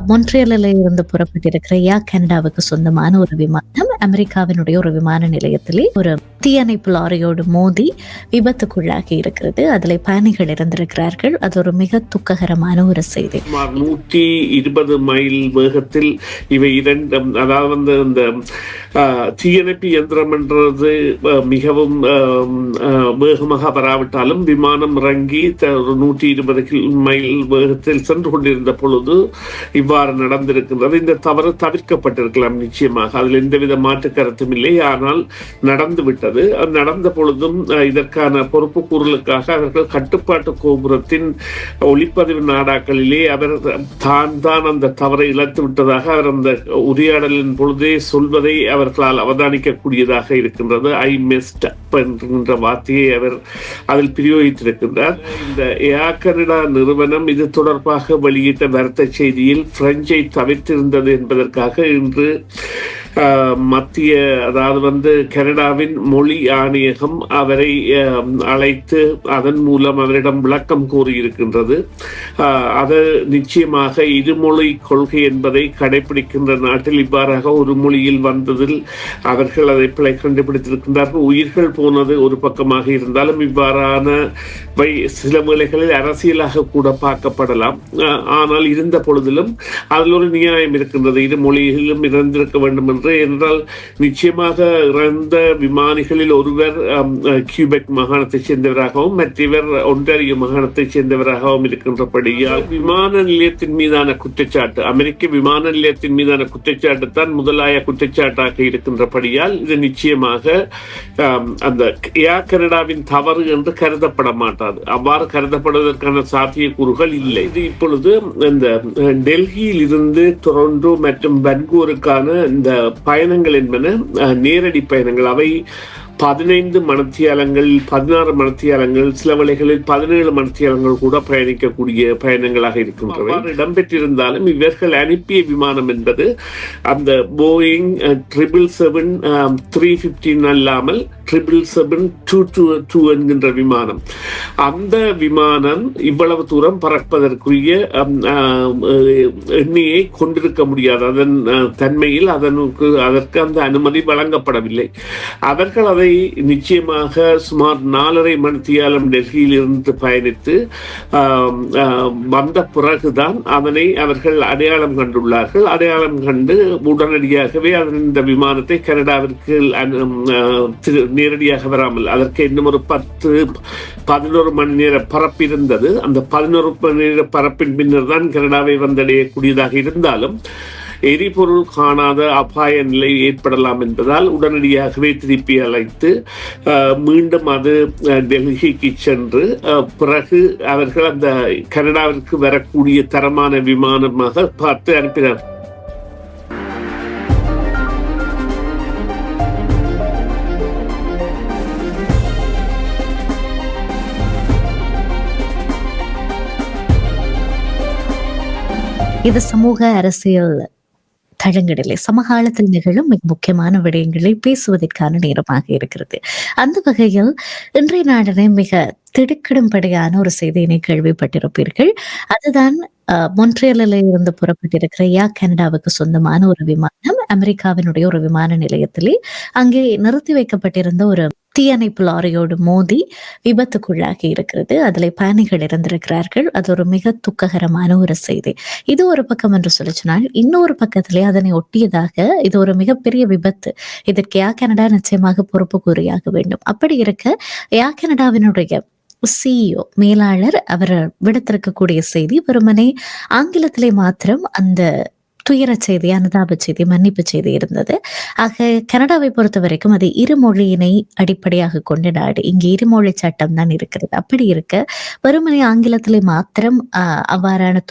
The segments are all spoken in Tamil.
மொன்ட்ரியலில் இருந்து புறப்பட்டிருக்கிற ஏர் கனடாவுக்கு சொந்தமான ஒரு விமானம் அமெரிக்காவினுடைய ஒரு விமான நிலையத்திலே ஒரு தீயணைப்பு லாரியோடு மோதி விபத்துக்குள்ளாகி இருக்கிறது. அதில் பயணிகள் இருந்திருக்கிறார்கள். அது ஒரு மிக துக்ககரமான ஒரு செய்தி. 120 மைல் வேகத்தில் இவை இரண்டும், அதாவது இந்த தீயணைப்பு இயந்திரம் என்றது மிகவும் வேகமாக வராவிட்டாலும் விமானம் இறங்கி 120 மைல் வேகத்தில் சென்று கொண்டிருந்த பொழுது இவ்வாறு நடந்திருக்கின்றது. இந்த தவறு தவிர்க்கப்பட்டிருக்கலாம் நிச்சயமாக, அதில் எந்தவித மாற்று கருத்தும் இல்லை. ஆனால் நடந்து விட்டது. நடந்த பொழுதும் இதற்கான பொறுப்பு கூறலுக்காக அவர்கள் கட்டுப்பாட்டு கோபுரத்தின் ஒளிப்பதிவு நாடாக்களிலே அவர் தான் அந்த தவறை இழத்து விட்டதாக அவர் அந்த உரையாடலின் பொழுதே சொல்வதை அவர்களால் அவதானிக்கக்கூடியதாக இருக்கின்றது. ஐ மெஸ்ட் அப் என்கின்ற வார்த்தையை அவர் அதில் பிரயோகித்திருக்கின்றார். இந்த ஏர் கனடா நிறுவனம் இது தொடர்பாக வெளியிட்ட வருத்த செய்தியில் பிரெஞ்சை தவிர்த்திருந்தது என்பதற்காக இன்று மத்திய, அதாவது கனடாவின் மொழி ஆணையகம் அவரை அழைத்து அதன் மூலம் அவரிடம் விளக்கம் கூறியிருக்கின்றது. அது நிச்சயமாக இருமொழி கொள்கை என்பதை கடைபிடிக்கின்ற நாட்டில் இவ்வாறாக ஒரு மொழியில் வந்ததில் அவர்கள் அதை பிழை கண்டுபிடித்திருக்கின்றார்கள். உயிர்கள் போனது ஒரு பக்கமாக இருந்தாலும் இவ்வாறான சில வேளைகளில் அரசியலாக கூட பார்க்கப்படலாம். ஆனால் இருந்த பொழுதிலும் அதில் ஒரு நியாயம் இருக்கின்றது. இரு மொழிகளிலும் இருந்திருக்க வேண்டும் என்றால் நிச்சயமாக இறந்த விமானிகளில் ஒருவர் கியூபெக் மாகாணத்தைச் சேர்ந்தவராகவும் மற்றவர் ஒன்டாரியோ மாகாணத்தைச் சேர்ந்தவராகவும் இருக்கின்றபடியால் விமான நிலையத்தின் மீதான குற்றச்சாட்டு, அமெரிக்க விமான நிலையத்தின் மீதான குற்றச்சாட்டு தான் முதலாய குற்றச்சாட்டாக இருக்கின்றபடியால் இது நிச்சயமாக அந்த ஏர் கனடாவின் தவறு என்று கருதப்பட மாட்டாது. அவ்வாறு கருதப்படுவதற்கான சாத்தியக்கூறுகள் இல்லை. இது இப்பொழுது இந்த டெல்லியில் இருந்து டொரண்டோ மற்றும் வன்கூருக்கான இந்த பயணங்கள் என்பன நேரடி பயணங்கள். அவை 15 மணித்தியாலங்கள், 16 மணித்தியாலங்கள், சில வேளைகளில் 17 மணித்தியாலங்கள் கூட பயணிக்கக்கூடிய பயணங்களாக இருக்கின்றன. இடம்பெற்றிருந்தாலும் இவர்கள் அனுப்பிய விமானம் என்பது அந்த போயிங் 777-315 அல்லாமல் 777-222 என்கின்ற விமானம். அந்த விமானம் இவ்வளவு தூரம் பறப்பதற்குரிய எண்ணியை கொண்டிருக்க முடியாது. அதன் தன்மையில் அதற்கு அந்த அனுமதி வழங்கப்படவில்லை. அவர்கள் அதை நிச்சயமாக சுமார் 4.5 மணித்தியாலம் டெல்லியில் இருந்து பயணித்து வந்த பிறகுதான் அதனை அவர்கள் அடையாளம் கண்டுள்ளார்கள். அடையாளம் கண்டு உடனடியாகவே இந்த விமானத்தை கனடாவிற்கு நேரடியாக வராமல் அதற்கு இன்னும் ஒரு 10-11 மணி நேர பரப்பு இருந்தது. அந்த 11 மணி நேர பரப்பின் பின்னர் தான் கனடாவை வந்தடையக்கூடியதாக இருந்தாலும் எரிபொருள் காணாத அபாய நிலை ஏற்படலாம் என்பதால் உடனடியாகவே திருப்பி அழைத்து மீண்டும் அது டெல்லிக்கு சென்று பிறகு அவர்கள் அந்த கனடாவிற்கு வரக்கூடிய தரமான விமானமாக பார்த்து அனுப்பினார். இது சமூக அரசியல் தளங்களிலே சமகாலத்தில் நிகழும் மிக முக்கியமான விடயங்களை பேசுவதற்கான நேரமாக இருக்கிறது. அந்த வகையில் இன்றைய நாளிலே மிக திடுக்கிடும்படியான ஒரு செய்தியினை கேள்விப்பட்டிருப்பீர்கள். அதுதான் மொன்ட்ரியலில் இருந்து புறப்பட்டிருக்கிற ஏர் கனடாவுக்கு சொந்தமான ஒரு விமானம் அமெரிக்காவினுடைய ஒரு விமான நிலையத்திலே அங்கே நிறுத்தி வைக்கப்பட்டிருந்த ஒரு தீயணைப்பு லாரியோடு மோதி விபத்துக்குள்ளாகி இருக்கிறது. அதில் பயணிகள் இருந்திருக்கிறார்கள். அது ஒரு மிக துக்ககரமான ஒரு செய்தி. இது ஒரு பக்கம் என்று சொல்லி சொன்னால், இன்னொரு பக்கத்திலே அதனை ஒட்டியதாக இது ஒரு மிகப்பெரிய விபத்து. இதற்கு ஏர் கனடா நிச்சயமாக பொறுப்பு கூறியாக வேண்டும். அப்படி இருக்க ஏர் கனடாவினுடைய சிஇஓ மேலாளர் அவர் விடுத்திருக்கக்கூடிய செய்தி வெறுமனே ஆங்கிலத்திலே மாத்திரம் அந்த துயர செய்தி, அனுதாப செய்தி, மன்னிப்பு செய்தி இருந்தது. ஆக கனடாவை பொறுத்த வரைக்கும் அது இருமொழியினை அடிப்படையாக கொண்ட நாடு. இங்கு இருமொழி சட்டம் தான் இருக்கிறது. அப்படி இருக்க வெறுமனே ஆங்கிலத்திலே மாத்திரம் அவ்வாறான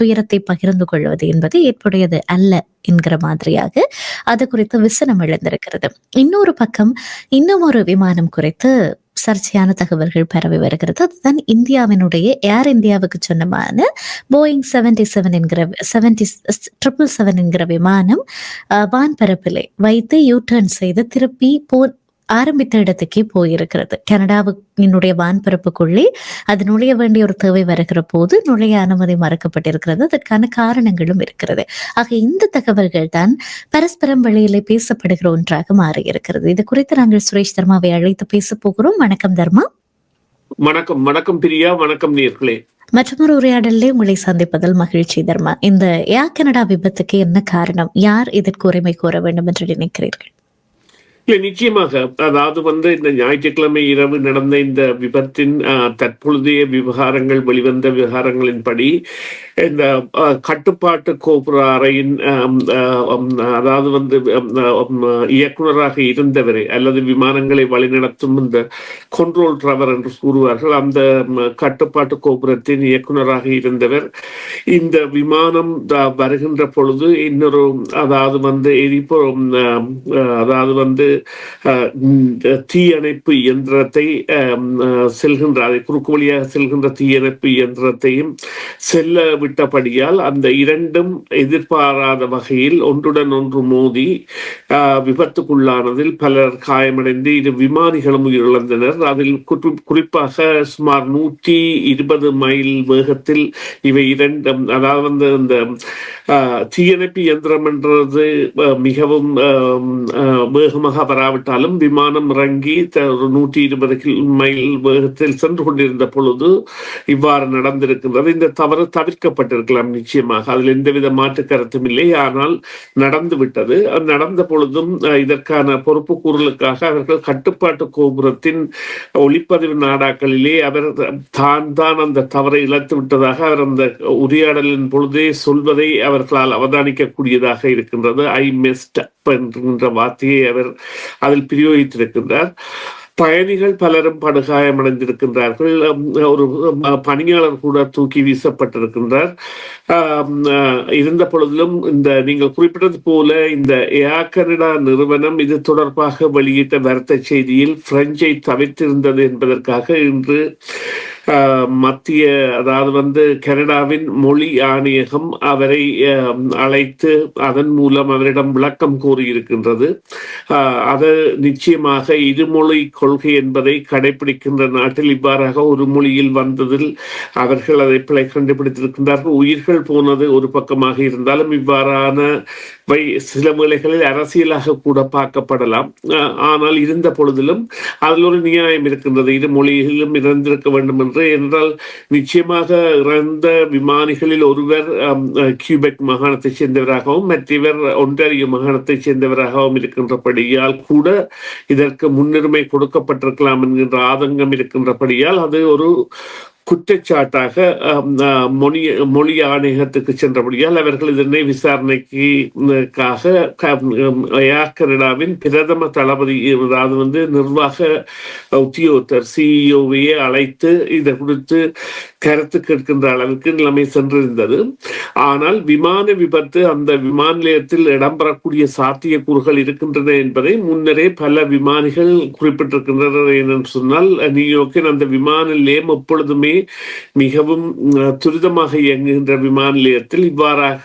துயரத்தை பகிர்ந்து கொள்வது என்பது ஏற்புடையது அல்ல என்கிற மாதிரியாக அது குறித்து விசனம் எழுந்திருக்கிறது. இன்னொரு பக்கம் இன்னும் ஒரு விமானம் குறித்து சர்ச்சையான தகவல்கள் பரவி வருகிறது. அதுதான் இந்தியாவினுடைய ஏர் இந்தியாவுக்கு சொந்தமான போயிங் 777 என்கிற விமானம் வான்பரப்பிலே வைத்து யூ டர்ன் செய்து திருப்பி ஆரம்பித்த இடத்துக்கே போயிருக்கிறது. கனடாவினுடைய வான்பரப்புக்குள்ளே அது நுழைய வேண்டிய ஒரு தேவை வருகிற போது நுழைய அனுமதி மறுக்கப்பட்டிருக்கிறது. அதற்கான காரணங்களும் இருக்கிறது. ஆக இந்த தகவல்கள் தான் பரஸ்பரம் வெளியிலே பேசப்படுகிற ஒன்றாக மாறியிருக்கிறது. இது குறித்து நாங்கள் சுரேஷ் தர்மாவை அழைத்து பேசப் போகிறோம். வணக்கம் தர்மா. வணக்கம் வணக்கம் பிரியா, வணக்கம் நேயர்களே. மற்றொரு உரையாடலிலே உங்களை சந்திப்பதில் மகிழ்ச்சி தர்மா. இந்த ஏர் கனடா விபத்துக்கு என்ன காரணம்? யார் இதற்கு உரிமை கோர வேண்டும் என்று நினைக்கிறீர்கள்? இல்லை, நிச்சயமாக. அதாவது இந்த ஞாயிற்றுக்கிழமை இரவு நடந்த இந்த விபத்தின் தற்பொழுதைய விவகாரங்கள், வெளிவந்த விவகாரங்களின்படி இந்த கட்டுப்பாட்டு கோபுர அறையின் அதாவது இயக்குனராக இருந்தவரை அல்லது விமானங்களை வழிநடத்தும் இந்த கண்ட்ரோல் டவர் என்று கூறுவார்கள், அந்த கட்டுப்பாட்டு கோபுரத்தின் இயக்குனராக இருந்தவர் இந்த விமானம் வருகின்ற பொழுது இன்னொரு அதாவது எரிபொ அதாவது தீயணைப்பு இயந்திரத்தை செல்கின்ற அதை குறுக்கு வழியாக செல்கின்ற தீயணைப்பு இயந்திரத்தையும் செல்ல விட்டபடியால் அந்த இரண்டும் எதிர்பாராத வகையில் ஒன்றுடன் ஒன்று மோதி விபத்துக்குள்ளானதில் பலர் காயமடைந்து இரு விமானிகளும் உயிரிழந்தனர். அதில் குறிப்பாக சுமார் 120 மைல் வேகத்தில் இவை இரண்டும் அதாவது இந்த தீயணைப்பு இயந்திரம் என்றது மிகவும் வேகமாக வராவிட்டாலும் விமானம் இறங்கி 120 மைல் வேகத்தில் சென்று கொண்டிருந்த பொழுது இவ்வாறு நடந்திருக்கின்றது. இந்த தவறு தவிர்க்கப்பட்டிருக்கலாம் நிச்சயமாக, அதில் எந்தவித மாற்று கருத்தும் இல்லை. ஆனால் நடந்து விட்டது. நடந்த பொழுதும் இதற்கான பொறுப்பு கூறலுக்காக அவர்கள் கட்டுப்பாட்டு கோபுரத்தின் ஒளிப்பதிவு நாடாக்களிலே அவர் தான் அந்த தவறை இழத்து விட்டதாக அவர் அந்த உரையாடலின் பொழுதே சொல்வதை அவர்களால் அவதானிக்க கூடியதாக இருக்கின்றது. ஐ மெஸ்ட் என்கின்ற வார்த்தையை அவர் அதில் பிரயோகித்திருக்கின்றார். பயணிகள் பலரும் படுகாயமடைந்திருக்கின்றார்கள். ஒரு பணியாளர் கூட தூக்கி வீசப்பட்டிருக்கின்றார். இருந்த பொழுதிலும் இந்த நீங்கள் குறிப்பிட்டது போல இந்த ஏர் கனடா நிறுவனம் இது தொடர்பாக வெளியிட்ட வருத்த செய்தியில் பிரெஞ்சை தவிர்த்திருந்தது என்பதற்காக இன்று மத்திய அதாவது கனடாவின் மொழி ஆணையகம் அவரை அழைத்து அதன் மூலம் அவரிடம் விளக்கம் கூறியிருக்கின்றது. அது நிச்சயமாக இருமொழி கொள்கை என்பதை கடைபிடிக்கின்ற நாட்டில் இவ்வாறாக ஒரு மொழியில் வந்ததில் அவர்கள் அதை பிழை கண்டுபிடித்திருக்கின்றார்கள். உயிர்கள் போனது ஒரு பக்கமாக இருந்தாலும் இவ்வாறான சில வேளைகளில் அரசியலாக கூட பார்க்கப்படலாம். ஆனால் இருந்த பொழுதிலும் அதில் ஒரு நியாயம் இருக்கின்றது. இரு மொழிகளிலும் இறந்திருக்க வேண்டும் என்றால் நிச்சயமாக இறந்த விமானிகளில் ஒருவர் கியூபெக் மாகாணத்தைச் சேர்ந்தவராகவும் மற்றவர் ஒன்டாரியோ மாகாணத்தைச் சேர்ந்தவராகவும் இருக்கின்றபடியால் கூட இதற்கு முன்னுரிமை கொடுக்கப்பட்டிருக்கலாம் என்கின்ற ஆதங்கம் இருக்கின்றபடியால் அது ஒரு குற்றச்சாட்டாக மொழி ஆணையகத்துக்கு சென்றபடியால் அவர்கள் இதனை விசாரணைக்காக ஏர் கனடாவின் பிரதம தளபதி அதாவது நிர்வாக உத்தியோகத்தர் சிஇஓவையே அழைத்து இதை குறித்து கருத்து கேட்கின்ற அளவுக்கு நிலைமை சென்றிருந்தது. ஆனால் விமான விபத்து அந்த விமான நிலையத்தில் இடம்பெறக்கூடிய சாத்தியக்கூறுகள் இருக்கின்றன என்பதை முன்னரே பல விமானிகள் குறிப்பிட்டிருக்கின்றனர். ஏனென்று சொன்னால் நியூயார்க்கின் அந்த விமான நிலையம் எப்பொழுதுமே மிகவும் துரிதமாக இயங்குகின்ற விமான நிலையத்தில் இவ்வாறாக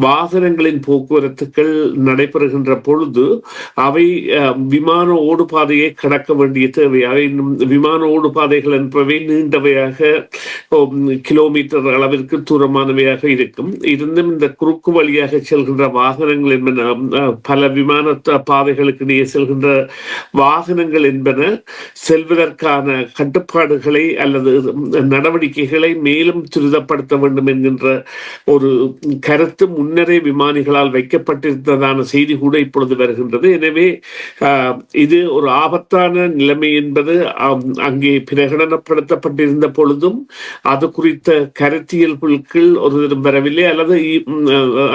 வாகனங்களின் போக்குவரத்துகள் நடைபெறுகின்ற பொழுது அவை விமான ஓடுபாதையை கடக்க வேண்டிய தேவை. அவை விமான ஓடுபாதைகள் என்பவை நீண்டவையாக கிலோமீட்டர் அளவிற்கு தூரமானவையாக இருக்கும். இருந்தும் இந்த குறுக்கு வழியாக செல்கின்ற வாகனங்கள் என்பன பல விமான பாதைகளுக்கு இடையே செல்கின்ற வாகனங்கள் என்பன செல்வதற்கான கட்டுப்பாடுகளை அல்லது நடவடிக்கைகளை மேலும் துரிதப்படுத்த வேண்டும் என்கின்ற ஒரு கருத்து முன்னரே விமானிகளால் வைக்கப்பட்டிருந்ததான செய்தி கூட இப்பொழுது வருகின்றது. எனவே இது ஒரு ஆபத்தான நிலைமை என்பது அங்கே பிரகடனப்படுத்தப்பட்டிருந்த பொழுதும் அது குறித்த கருத்தியல் புல்கள் ஒரு வரவில்லை. அல்லது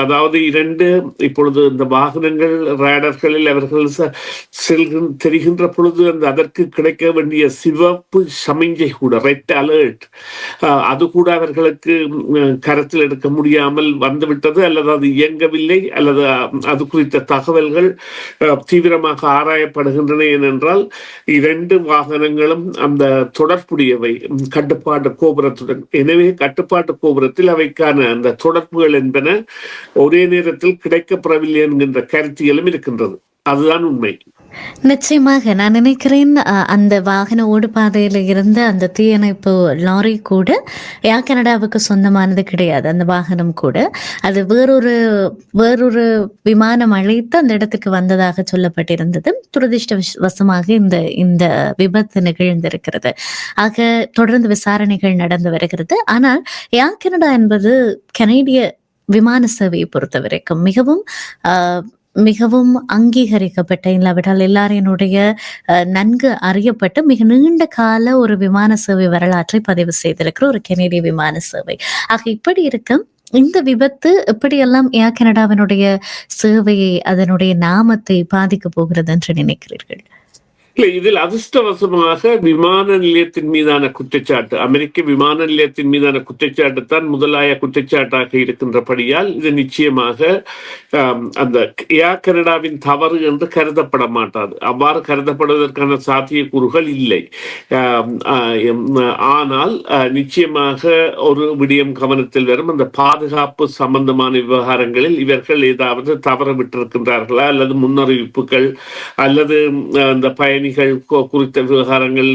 அதாவது இரண்டு இப்பொழுது இந்த வாகனங்கள் ரேடர்களில் அவர்கள் தெரிகின்ற பொழுது அதற்கு கிடைக்க வேண்டிய சிவப்பு சமிஞ்சை கூட ரெட் அலர்ட் அது கூட அவர்களுக்கு கருத்தில் எடுக்க முடியாமல் வந்துவிட்டது, அல்லது அது இயங்கவில்லை, அல்லது அது குறித்த தகவல்கள் தீவிரமாக ஆராயப்படுகின்றன. ஏனென்றால் இரண்டு வாகனங்களும் அந்த தொடர்புடையவை கட்டுப்பாட்டு கோபுரத்துடன். எனவே கட்டுப்பாட்டு கோபுரத்தில் அவைக்கான அந்த தொடர்புகள் என்பன ஒரே நேரத்தில் கிடைக்கப்பெறவில்லை என்கின்ற கருத்தியலும் இருக்கின்றது. அதுதான் உண்மை. நிச்சயமாக. நான் நினைக்கிறேன் அந்த வாகன ஓடுபாதையில இருந்த அந்த தீயணைப்பு லாரி கூட ஏர் கனடாவுக்கு சொந்தமானது கிடையாது. அந்த வாகனம் கூட. அது வேறொரு வேறொரு விமானம் அழைத்து அந்த இடத்துக்கு வந்ததாக சொல்லப்பட்டிருந்தது. வசமாக இந்த இந்த விபத்து நிகழ்ந்திருக்கிறது. ஆக தொடர்ந்து விசாரணைகள் நடந்து வருகிறது. ஆனால் ஏர் கனடா என்பது கனேடிய விமான சேவையை பொறுத்தவரைக்கும் மிகவும் அ மிகவும் அங்கீகரிக்கப்பட்ட, இல்லாவிட்டால் எல்லாரினுடைய நன்கு அறியப்பட்ட மிக நீண்ட கால ஒரு விமான சேவை வரலாற்றை பதிவு செய்திருக்கிற ஒரு கெனடிய விமான சேவை. ஆக இப்படி இருக்க இந்த விபத்து எப்படியெல்லாம் ஏர் கனடாவினுடைய சேவையை, அதனுடைய நாமத்தை பாதிக்கப் போகிறது என்று நினைக்கிறீர்கள்? இல்லை, இதில் அதிர்ஷ்டவசமாக விமான நிலையத்தின் மீதான குற்றச்சாட்டு, அமெரிக்க விமான நிலையத்தின் மீதான குற்றச்சாட்டு தான் முதலாய குற்றச்சாட்டாக இருக்கின்றபடியால் இது நிச்சயமாக அந்த ஏர் கனடாவின் தவறு என்று கருதப்பட மாட்டாது. அவ்வாறு கருதப்படுவதற்கான சாத்தியக்கூறுகள் இல்லை. ஆனால் நிச்சயமாக ஒரு விடயம் கவனத்தில் வரும். அந்த பாதுகாப்பு சம்பந்தமான விவகாரங்களில் இவர்கள் ஏதாவது தவற விட்டிருக்கின்றார்களா, அல்லது முன்னறிவிப்புகள், அல்லது அந்த பயணி குறித்த விவகாரங்கள்,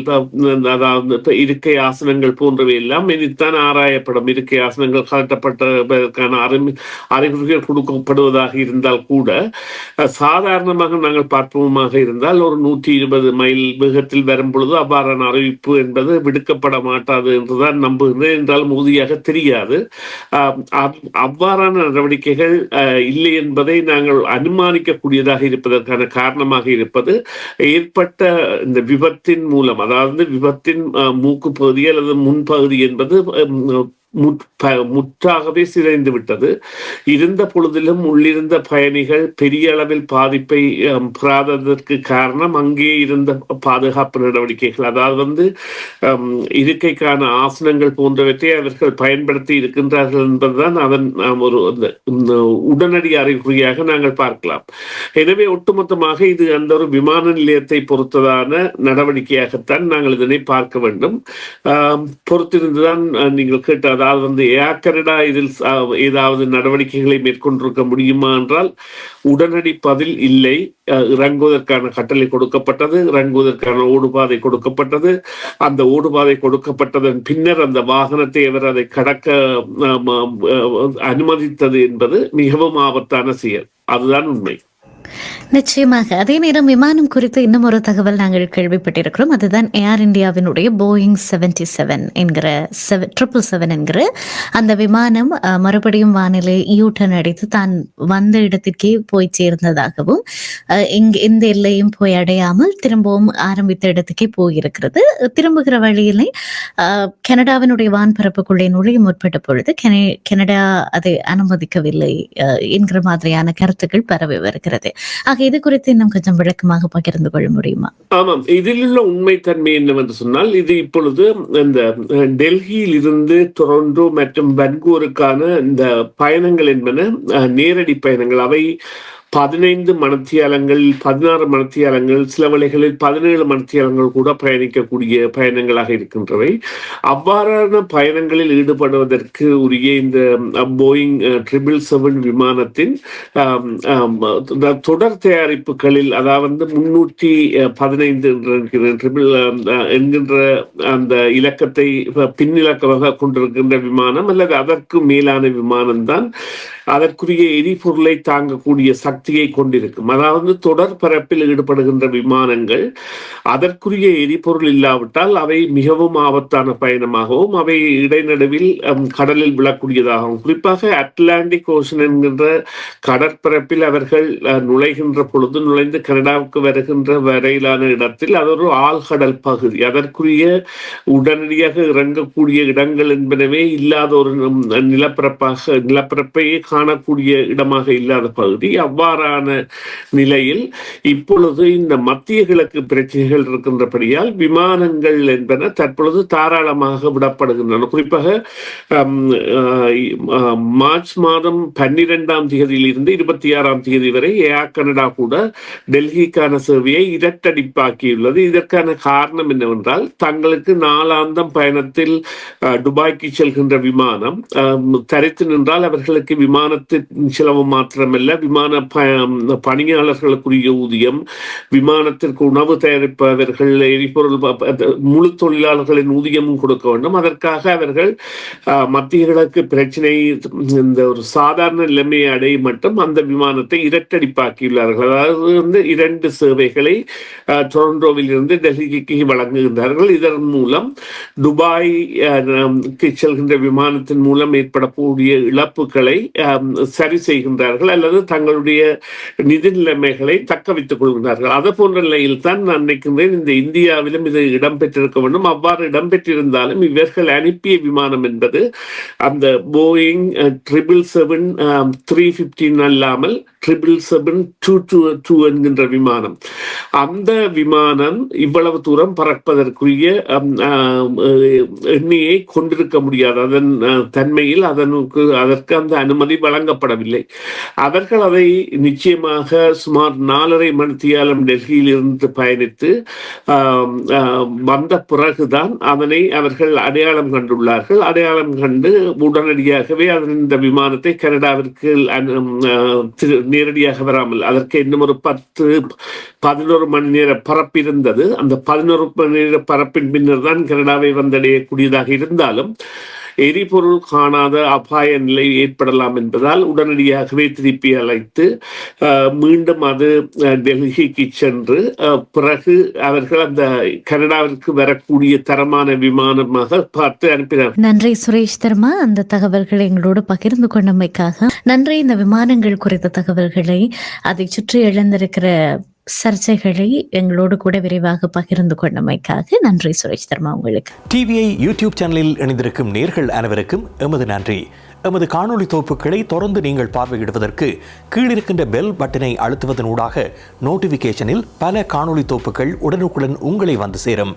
அதாவது இருக்கை ஆசனங்கள் போன்றவை எல்லாம் இனித்தான் ஆராயப்படும். இருக்கை ஆசனங்கள் கலட்டப்பட்டதற்கான அறிகுறிகள் கொடுக்கப்படுவதாக இருந்தால் கூட, சாதாரணமாக நாங்கள் பார்ப்போமாக இருந்தால் ஒரு 120 மைல் வேகத்தில் வரும் பொழுது அவ்வாறான அறிவிப்பு என்பது விடுக்கப்பட மாட்டாது என்றுதான் நம்புகிறேன். என்றாலும் உறுதியாக தெரியாது. அவ்வாறான நடவடிக்கைகள் இல்லை என்பதை நாங்கள் அனுமானிக்கக்கூடியதாக இருப்பதற்கான காரணமாக இருப்பது ஏற்பட்ட இந்த விபத்தின் மூலம், அதாவது விபத்தின் மூக்கு பகுதி அல்லது முன்பகுதி என்பது முற்றாகவே சிதைந்து விட்டது. இருந்த பொழுதிலும் உள்ளிருந்த பயணிகள் பெரிய அளவில் பாதிப்பை பெறாததற்கு காரணம் அங்கே இருந்த பாதுகாப்பு நடவடிக்கைகள். அதாவது இருக்கைக்கான ஆசனங்கள் போன்றவற்றை அவர்கள் பயன்படுத்தி இருக்கின்றார்கள் என்பதுதான் அதன் ஒரு உடனடி அறிகுறியாக நாங்கள் பார்க்கலாம். எனவே ஒட்டுமொத்தமாக இது அந்த ஒரு விமான நிலையத்தை பொறுத்ததான நடவடிக்கையாகத்தான் நாங்கள் இதனை பார்க்க வேண்டும். பொறுத்திருந்துதான் நீங்கள் கேட்ட, அதாவது ஏர் கனடா இதில் ஏதாவது நடவடிக்கைகளை மேற்கொண்டிருக்க முடியுமா என்றால் உடனடி பதில் இல்லை. இறங்குவதற்கான கட்டளை கொடுக்கப்பட்டது, இறங்குவதற்கான ஓடுபாதை கொடுக்கப்பட்டது. அந்த ஓடுபாதை கொடுக்கப்பட்டதன் பின்னர் அந்த வாகனத்தை அவர் அதை கடக்க அனுமதித்தது என்பது மிகவும் ஆபத்தான செயல். அதுதான் உண்மை. நிச்சயமாக. அதே நேரம் விமானம் குறித்து இன்னும் ஒரு தகவல் நாங்கள் கேள்விப்பட்டிருக்கிறோம். அதுதான் ஏர் இந்தியாவினுடைய போயிங் 77 என்கிற 777 என்கிற அந்த விமானம் மறுபடியும் வானிலை யூட்டர்ன் அடித்து தான் வந்த இடத்திற்கே போய் சேர்ந்ததாகவும், எந்த எல்லையும் போய் அடையாமல் திரும்பவும் ஆரம்பித்த இடத்துக்கே போயிருக்கிறது. திரும்புகிற வழியிலே கனடாவினுடைய வான்பரப்புக்குள்ளே நுழைய முற்பட்ட பொழுது கனடா அதை அனுமதிக்கவில்லை என்கிற மாதிரியான கருத்துக்கள் பரவி வருகிறது. ஆக இது குறித்து இன்னும் கொஞ்சம் விளக்கமாக பகிர்ந்து கொள்ள முடியுமா? ஆமாம், இதில் உள்ள உண்மைத்தன்மை என்னவென்று சொன்னால், இது இப்பொழுது இந்த டெல்லியில் இருந்து டொரண்டோ மற்றும் வன்கூருக்கான இந்த பயணங்கள் என்பன நேரடி பயணங்கள். அவை 15 மணித்தியாலங்கள், 16 மணித்தியாலங்கள், சில வேளைகளில் 17 மணித்தியாலங்கள் கூட பயணிக்கக்கூடிய பயணங்களாக இருக்கின்றவை. அவ்வாறான பயணங்களில் ஈடுபடுவதற்கு உரிய இந்த போயிங் 777 விமானத்தின் தொடர் தயாரிப்புகளில், அதாவது 315 என்கின்ற அந்த இலக்கத்தை பின்னிலக்கமாக கொண்டிருக்கின்ற விமானம் அல்லது அதற்கு மேலான விமானம்தான் அதற்குரிய எரிபொருளை தாங்கக்கூடிய சக்தியை கொண்டிருக்கும். அதாவது தொடர் பரப்பில் ஈடுபடுகின்ற விமானங்கள் அதற்குரிய எரிபொருள் இல்லாவிட்டால் அவை மிகவும் ஆபத்தான பயணமாகவும், அவை இடைநடுவில் கடலில் விழக்கூடியதாகவும், குறிப்பாக அட்லாண்டிக் ஓஷன் என்கின்ற கடற்பரப்பில் அவர்கள் நுழைகின்ற பொழுது, நுழைந்து கனடாவுக்கு வருகின்ற வரையிலான இடத்தில் அது ஒரு ஆழ்கடல் பகுதி. அதற்குரிய உடனடியாக இறங்கக்கூடிய இடங்கள் என்பனவே இல்லாத ஒரு நிலப்பரப்பையே காணக்கூடிய இடமாக இல்லாத பகுதி. அவ்வாறான நிலையில் இப்பொழுது இந்த மத்திய கிழக்கு பிரச்சனைகள் இருக்கின்றபடியால் விமானங்கள் என்பன தற்பொழுது தாராளமாக விடப்படுகின்றன. குறிப்பாக மார்ச் மாதம் 12ஆம் தேதியிலிருந்து 26ஆம் தேதி வரை ஏர் கனடா கூட டெல்லிக்கான சேவையை இரட்டடிப்பாக்கியுள்ளது. இதற்கான காரணம் என்னவென்றால், தங்களுக்கு நாளாந்தம் பயணத்தில் துபாய்க்கு செல்கின்ற விமானம் தரித்து நின்றால் அவர்களுக்கு விமானத்தின் செலவு மாத்திரமல்ல, விமான பணியாளர்களுக்குரிய ஊதியம், விமானத்திற்கு உணவு தயாரிப்பவர்கள், எரிபொருள் முழு தொழிலாளர்களின் ஊதியமும் கொடுக்க வேண்டும். அதற்காக அவர்கள் மத்திய கிழக்கு பிரச்சனை இந்த ஒரு சாதாரண நிலைமையை அடைய மட்டும் அந்த விமானத்தை இரட்டடிப்பாக்கியுள்ளார்கள். அதாவது 2 சேவைகளை டொரண்டோவில் இருந்து டெல்லிக்கு வழங்குகின்றார்கள். இதன் மூலம் துபாய்க்கு செல்கின்ற விமானத்தின் மூலம் ஏற்படக்கூடிய இழப்புகளை சரி செய்கின்றார்கள் அல்லது தங்களுடைய நிதி நிலைமைகளை தக்க வைத்துக் கொள்கிறார்கள். அது போன்ற நிலையில் தான் நான் நினைக்கின்றேன் இந்த இந்தியாவிலும் இது இடம்பெற்றிருக்க வேண்டும். அவ்வாறு இடம்பெற்றிருந்தாலும் இவர்கள் அனுப்பிய விமானம் என்பது அந்த போயிங் 777-315 அல்லாமல் 777-222 என்கின்ற விமானம். அந்த விமானம் இவ்வளவு தூரம் பறப்பதற்குரிய எண்ணியை கொண்டிருக்க முடியாது. அதன் தன்மையில் அதற்கு அந்த அனுமதி வழங்கப்படவில்லை. அவர்கள் அதை நிச்சயமாக சுமார் 4.5 மணித்தியாலம் டெல்லியில் இருந்து பயணித்து வந்த பிறகுதான் அதனை அவர்கள் அடையாளம் கண்டுள்ளார்கள். அடையாளம் கண்டு உடனடியாகவே இந்த விமானத்தை கனடாவிற்கு நேரடியாக வராமல் அதற்கு இன்னும் ஒரு 10-11 மணி நேர பரப்பு இருந்தது. அந்த 11 மணி நேர பரப்பின் பின்னர் தான் கனடாவை வந்தடையக்கூடியதாக இருந்தாலும் எரிபொருள் காணாத அபாய நிலை ஏற்படலாம் என்பதால் உடனடியாகவே திருப்பி அழைத்து மீண்டும் அது டெல்லிக்கு சென்று பிறகு அவர்கள் அந்த கனடாவிற்கு வரக்கூடிய தரமான விமானமாக பார்த்து அனுப்பினார். நன்றி சுரேஷ் தர்மா, அந்த தகவல்களை எங்களோடு பகிர்ந்து கொண்டமைக்காக நன்றி. இந்த விமானங்கள் குறித்த தகவல்களை, அதை சுற்றி எழுந்திருக்கிற சர்ச்சைகளை எங்களோடு கூட விரைவாக பகிர்ந்து கொண்டமைக்காக நன்றி சுரேஷ் தர்மா உங்களுக்கு. டிவிஐ யூடியூப் சேனலில் இணைந்திருக்கும் நேர்கள் அனைவருக்கும் எமது நன்றி. எமது காணொளி தொகுப்புகளை தொடர்ந்து நீங்கள் பார்வையிடுவதற்கு கீழிருக்கின்ற பெல் பட்டனை அழுத்துவதனூடாக நோட்டிபிகேஷனில் பல காணொளி தொகுப்புகள் உடனுக்குடன் உங்களை வந்து சேரும்.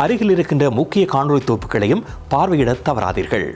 அருகில் இருக்கின்ற முக்கிய காணொளி தொகுப்புகளையும் பார்வையிட தவறாதீர்கள்.